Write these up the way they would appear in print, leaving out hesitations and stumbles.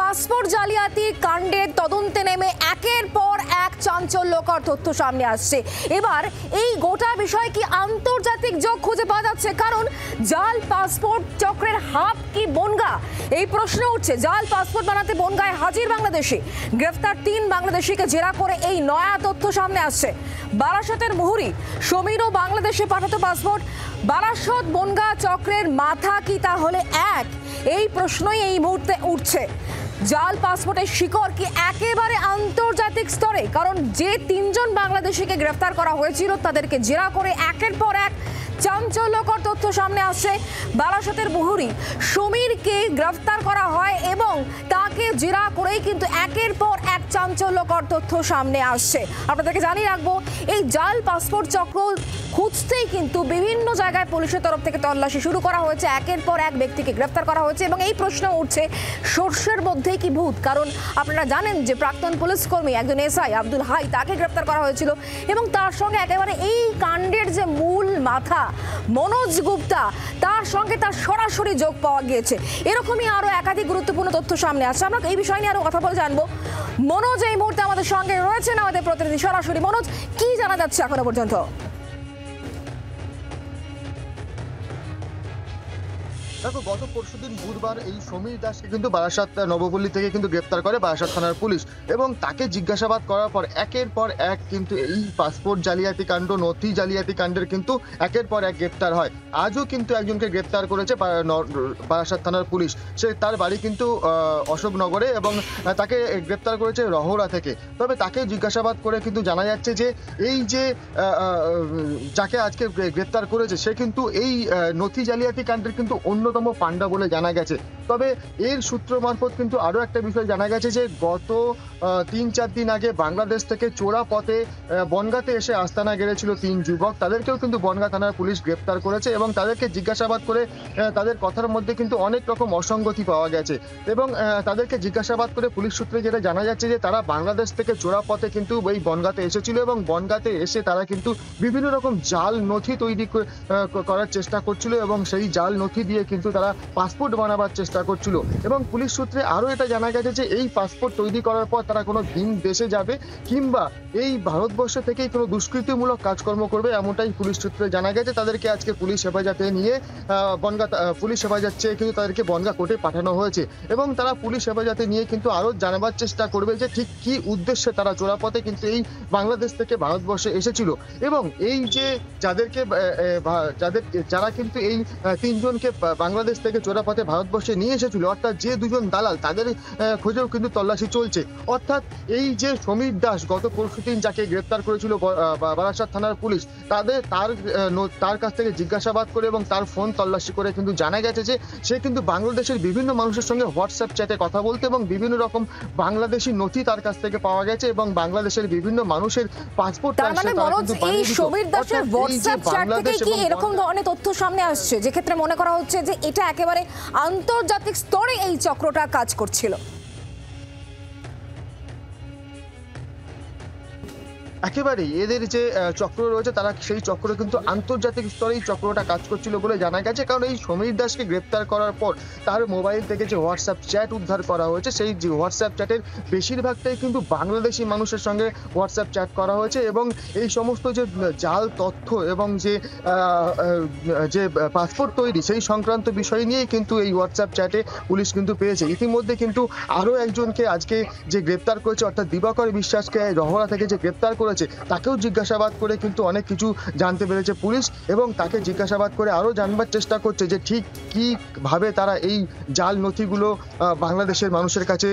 Passport জালিয়াতি কাণ্ডের তদন্তে নেমে একের পর এক চাঞ্চল্যকর তথ্য সামনে আসছে। এবার এই গোটা বিষয় কি আন্তর্জাতিক যোগ খুঁজে পাওয়া যাচ্ছে? কারণ জাল পাসপোর্ট চক্রের হাব কি বনগা, এই প্রশ্ন উঠছে। জাল পাসপোর্ট বানাতে বনগায় হাজির বাংলাদেশি, গ্রেফতার 3 বাংলাদেশিকে জেরা করে এই নয়া তথ্য সামনে আসছে। বারাসতের মুহুরী সমীরও বাংলাদেশে পাঠাতো পাসপোর্ট। বারাসত বনগা চক্রের মাথা কি তাহলে এক? এই প্রশ্নই এই মুহূর্তে উঠছে। জাল পাসপোর্টের শিকড় কি একেবারে আন্তর্জাতিক স্তরে? কারণ যে 3 জন বাংলাদেশিকে গ্রেফতার করা হয়েছিল তাদেরকে জেরা করে একের পর এক চাঞ্চল্যকর তথ্য সামনে আসছে। বারাসতের মুহুরী সমীরকে গ্রেফতার করা হয় এবং তাকে জেরা করেই কিন্তু একের পর এক চাঞ্চল্যকর তথ্য সামনে আসছে। আপনাদেরকে জানিয়ে রাখবো, এই জাল পাসপোর্ট চক্র খুঁজতেই কিন্তু বিভিন্ন জায়গায় পুলিশের তরফ থেকে তল্লাশি শুরু করা হয়েছে। একের পর এক ব্যক্তিকে গ্রেফতার করা হয়েছে এবং এই প্রশ্ন উঠছে, সর্ষের মধ্যেই কি ভূত? কারণ আপনারা জানেন যে প্রাক্তন পুলিশ কর্মী একজন এসআই আব্দুল হাই, তাকে গ্রেফতার করা হয়েছিল এবং তার সঙ্গে একেবারে এই কাণ্ডের যে মূল মাথা মনোজ গুপ্তা, তার সঙ্গে তার সরাসরি যোগ পাওয়া গিয়েছে। এরকমই আরো একাধিক গুরুত্বপূর্ণ তথ্য সামনে আসছে। আমরা এই বিষয় নিয়ে আরো কথা বলে জানবো। মনোজ এই মুহূর্তে আমাদের সঙ্গে রয়েছেন, আমাদের প্রতিনিধি সরাসরি। মনোজ, কি জানা যাচ্ছে এখনো পর্যন্ত? দেখো, গত পরশুদিন বুধবার এই সমীর দাসকে কিন্তু বারাসাত নবপল্লী থেকে কিন্তু গ্রেপ্তার করে বারাসাত থানার পুলিশ এবং তাকে জিজ্ঞাসাবাদ করার পর একের পর এক কিন্তু এই পাসপোর্ট জালিয়াতি কাণ্ড, নথি জালিয়াতি কাণ্ডের কিন্তু একের পর এক গ্রেপ্তার হয়। আজও কিন্তু একজনকে গ্রেপ্তার করেছে বারাসাত থানার পুলিশ। সে তার বাড়ি কিন্তু অশোকনগরে এবং তাকে গ্রেপ্তার করেছে রহরা থেকে। তবে তাকে জিজ্ঞাসাবাদ করে কিন্তু জানা যাচ্ছে যে এই যে যাকে আজকে গ্রেপ্তার করেছে সে কিন্তু এই নথি জালিয়াতি কাণ্ডের কিন্তু অন্যতম পান্ডা বলে জানা গেছে। তবে এর সূত্র মারফত কিন্তু আরো একটা বিষয় জানা গেছে যে গত 3-4 দিন আগে বাংলাদেশ থেকে চোরা পথে বনগাঁতে এসে আস্তানা গেড়েছিল 3 যুবক। তাদেরকেও কিন্তু বনগাঁ থানার পুলিশ গ্রেপ্তার করেছে এবং তাদেরকে জিজ্ঞাসাবাদ করে তাদের কথার মধ্যে কিন্তু অনেক রকম অসঙ্গতি পাওয়া গেছে এবং তাদেরকে জিজ্ঞাসাবাদ করে পুলিশ সূত্রে যেটা জানা যাচ্ছে যে তারা বাংলাদেশ থেকে চোরা পথে কিন্তু এই বনগাঁতে এসেছিল এবং বনগাঁতে এসে তারা কিন্তু বিভিন্ন রকম জাল নথি তৈরি করার চেষ্টা করছিল এবং সেই জাল নথি দিয়ে কিন্তু তারা পাসপোর্ট বানাবার চেষ্টা করছিল। এবং পুলিশ সূত্রে আরো এটা জানা গেছে যে এই পাসপোর্ট তৈরি করার পর তারা কোনো ভিন দেশে যাবে কিংবা এই ভারতবর্ষ থেকেই কোনো দুষ্কৃতিমূলক কাজকর্ম করবে, এমনটাই পুলিশ সূত্রে জানা গেছে। তাদেরকে আজকে পুলিশ হেফাজতে নিয়ে পুলিশ হেফাজতে কিন্তু তাদেরকে বনগাঁ কোর্টে পাঠানো হয়েছে এবং তারা পুলিশ হেফাজতে নিয়ে কিন্তু আরো জানাবার চেষ্টা করবে যে ঠিক কি উদ্দেশ্যে তারা চোরাপথে কিন্তু এই বাংলাদেশ থেকে ভারতবর্ষে এসেছিল এবং এই যে যারা কিন্তু এই 3 জনকে বাংলাদেশ থেকে চোরাপথে ভারতবর্ষে নিয়ে এসেছিল, অর্থাৎ যে 2 জন দালাল, তাদের খোঁজেও কিন্তু তল্লাশি চলছে। অর্থাৎ এই যে সমীর দাস গত পরশুদিন যাকে গ্রেপ্তার করেছিল বারাসাত থানার পুলিশ, তার কাছ থেকে জিজ্ঞাসাবাদ করে এবং তার ফোন তল্লাশি করে কিন্তু জানা গেছে যে সে কিন্তু বাংলাদেশের বিভিন্ন মানুষের সঙ্গে হোয়াটসঅ্যাপ চ্যাটে কথা বলতো এবং বিভিন্ন রকম বাংলাদেশি নথি তার কাছ থেকে পাওয়া গেছে এবং বাংলাদেশের বিভিন্ন মানুষের পাসপোর্ট। তার মানে এই সমীর দাসের হোয়াটসঅ্যাপ চ্যাট থেকে কি এরকম ধরনের তথ্য সামনে আসছে যে ক্ষেত্রে মনে করা হচ্ছে যে এটা একেবারে আন্তর্জাতিক স্তরে এই চক্রটা কাজ করছিল? একেবারেই এদের যে চক্র রয়েছে তারা সেই চক্র কিন্তু আন্তর্জাতিক স্তরেই চক্রটা কাজ করছিল বলে জানা গেছে। কারণ এই সমীর দাসকে গ্রেপ্তার করার পর তার মোবাইল থেকে যে হোয়াটসঅ্যাপ চ্যাট উদ্ধার করা হয়েছে, সেই যে হোয়াটসঅ্যাপ চ্যাটের বেশিরভাগটাই কিন্তু বাংলাদেশি মানুষের সঙ্গে হোয়াটসঅ্যাপ চ্যাট করা হয়েছে এবং এই সমস্ত যে জাল তথ্য এবং যে পাসপোর্ট তৈরি সেই সংক্রান্ত বিষয় নিয়েই কিন্তু এই হোয়াটসঅ্যাপ চ্যাটে পুলিশ কিন্তু পেয়েছে। ইতিমধ্যে কিন্তু আরো একজনকে আজকে যে গ্রেপ্তার করেছে, অর্থাৎ দিবাকর বিশ্বাসকে রহরা থেকে যে গ্রেপ্তার করেছে, তাকেও জিজ্ঞাসাবাদ করে কিন্তু অনেক কিছু জানতে পেরেছে পুলিশ এবং তাকে জিজ্ঞাসাবাদ করে আরো জানবার চেষ্টা করছে যে ঠিক কিভাবে তারা এই জাল নথিগুলো বাংলাদেশের মানুষের কাছে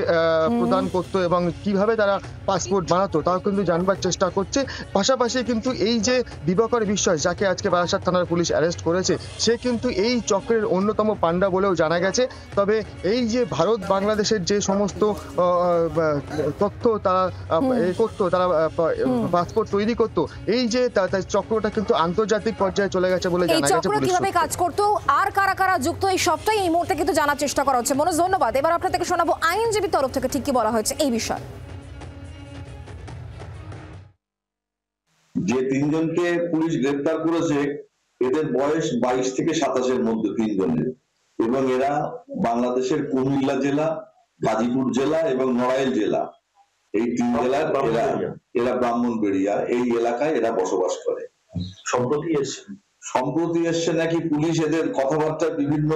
প্রদান করতো এবং কিভাবে তারা পাসপোর্ট বানাতো তাও কিন্তু জানবার চেষ্টা করছে। পাশাপাশি কিন্তু এই যে দিবাকর বিশ্বাস যাকে আজকে বারাসাত থানার পুলিশ অ্যারেস্ট করেছে, সে কিন্তু এই চক্রের অন্যতম পান্ডা বলেও জানা গেছে। তবে এই যে ভারত বাংলাদেশের যে সমস্ত তথ্য তারা করতো, তারা পাসপোর্ট তৈরি করতো, এই যে চক্রটা কিন্তু আন্তর্জাতিক পর্যায়ে চলে গেছে বলে জানা গেছে। চক্র কিভাবে কাজ করতো আর কারা কারা যুক্ত, এই সবটাই এই মুহূর্তে কিন্তু জানার চেষ্টা করা হচ্ছে। মনোজ, ধন্যবাদ। এবার আপনার থেকে শোনাবো আইনজীবীর তরফ থেকে ঠিক কি বলা হয়েছে এই বিষয়ে। যে 3 জনকে পুলিশ গ্রেপ্তার করেছে এদের বয়স 22 থেকে 27-এর মধ্যে 3 জনের এবং এরা বাংলাদেশের কুমিল্লা জেলা গাজীপুর জেলা এবং নড়াইল জেলা, এই 3 জেলার এরা ব্রাহ্মণবাড়িয়া এই এলাকায় এরা বসবাস করে। সম্প্রতি এসছে নাকি পুলিশ এদের কথাবার্তায় বিভিন্ন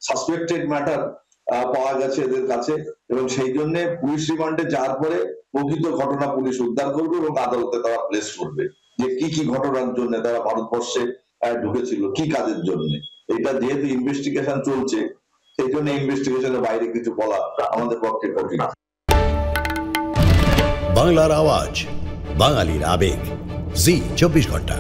সাসপেক্টেড ম্যাটার পাওয়া গেছে এদের কাছে, এবং সেই জন্য পুলিশ রিমান্ডে যাওয়ার পরে প্রকৃত ঘটনা পুলিশ উদ্ধার করবে এবং আদালতে তারা প্লেস করবে যে কি কি ঘটনার জন্য তারা ভারতবর্ষে ঢুকেছিল, কি কাজের জন্য। এটা যেহেতু ইনভেস্টিগেশন চলছে, সেই জন্য ইনভেস্টিগেশনের বাইরে কিছু বলা আমাদের পক্ষে কঠিন। বাংলার আওয়াজ, বাঙালির আবেগ, জি 24 ঘন্টা।